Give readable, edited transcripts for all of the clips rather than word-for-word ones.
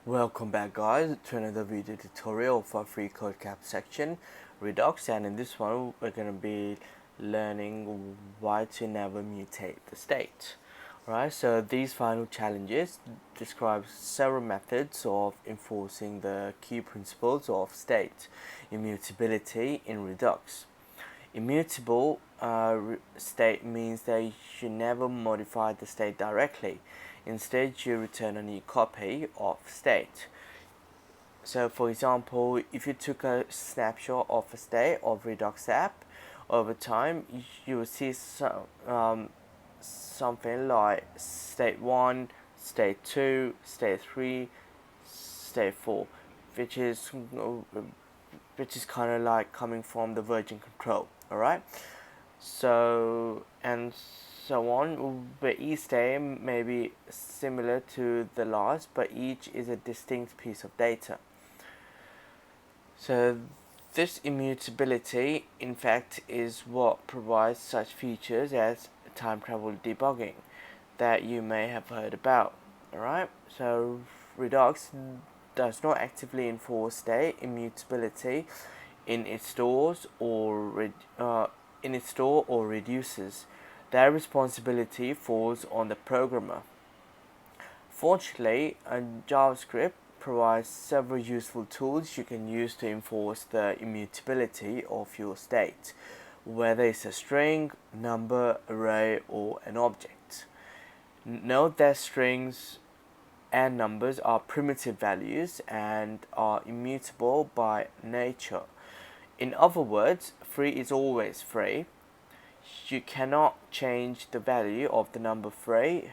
Welcome back guys to another video tutorial for free code cap section Redux, and in this one we're going to be learning why to never mutate the state. Alright, so these final challenges describe several methods of enforcing the key principles of state immutability in Redux. Immutable state means that you should never modify the state directly. Instead, you return a new copy of state. So, for example, if you took a snapshot of a state of Redux app, over time you will see something like state 1, state 2, state 3, state 4, which is kind of like coming from the version control. Alright, so and so on, where each state may be similar to the last, but each is a distinct piece of data. So this immutability in fact is what provides such features as time travel debugging that you may have heard about. Alright, so Redux does not actively enforce state immutability in its stores or reduces. That responsibility falls on the programmer. Fortunately, JavaScript provides several useful tools you can use to enforce the immutability of your state, whether it's a string, number, array, or an object. Note that strings and numbers are primitive values and are immutable by nature. In other words, free is always free. You cannot change the value of the number free.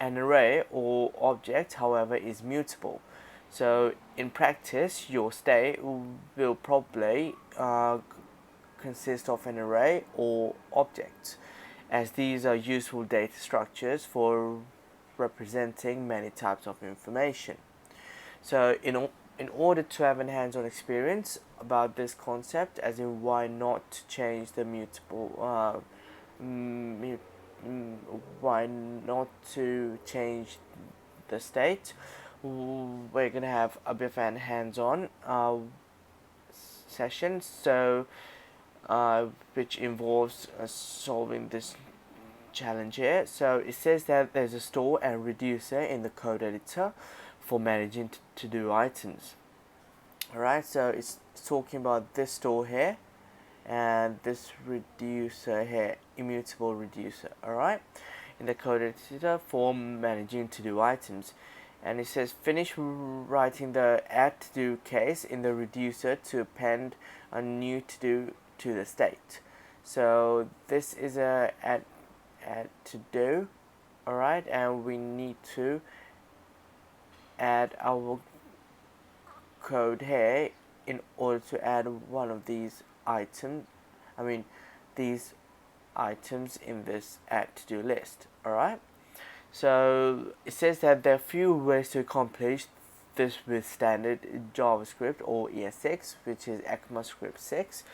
An array or object, however, is mutable. So in practice, your state will probably consist of an array or object, as these are useful data structures for representing many types of information. So in order to have a hands-on experience about this concept, as in why not to change the mutable, why not to change the state, we're gonna have a bit of a hands-on session, so which involves solving this challenge here. So it says that there's a store and reducer in the code editor for managing to-do items. Alright, so it's talking about this store here and this reducer here, immutable reducer. Alright, in the code editor for managing to-do items, and it says finish writing the add to-do case in the reducer to append a new to-do to the state. So this is a add to do. Alright, and we need to add our code here in order to add one of these items, these items in this add to do list. Alright, so it says that there are few ways to accomplish this with standard JavaScript or ES6, which is ECMAScript 6.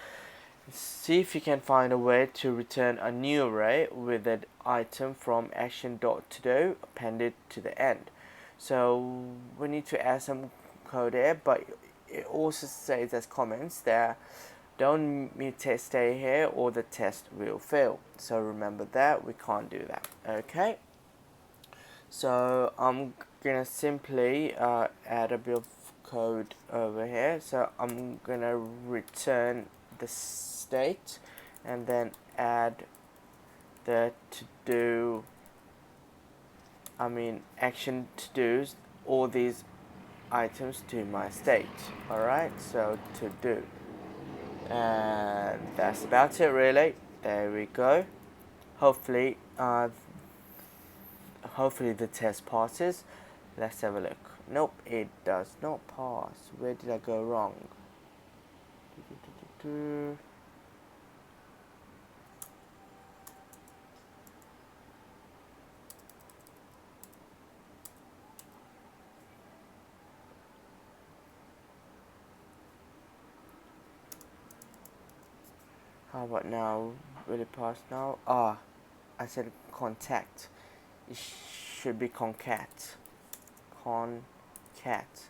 See if you can find a way to return a new array with an item from action.todo appended to the end. So we need to add some code here, but it also says as comments that don't mutate stay here or the test will fail. So remember that we can't do that. Okay, so I'm gonna simply add a bit of code over here. So I'm gonna return the state and then add the to do, action to do's, all these items to my state. Alright, so to do, and that's about it really. There we go. Hopefully the test passes. Let's have a look. Nope, it does not pass. Where did I go wrong? How about now? Will it pass now? I said contact. It should be concat. concat.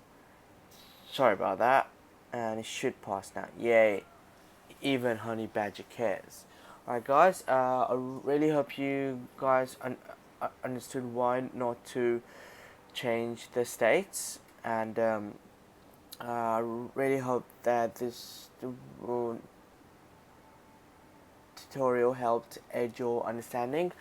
Sorry about that. And it should pass now. Yay. Even honey badger cares. Alright guys, I really hope you guys understood why not to change the states, and I really hope that this tutorial helped aid your understanding.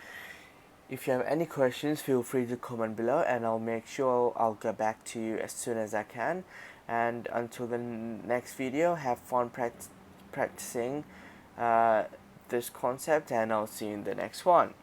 If you have any questions, feel free to comment below and I'll make sure I'll get back to you as soon as I can. And until the next video, have fun practicing this concept, and I'll see you in the next one.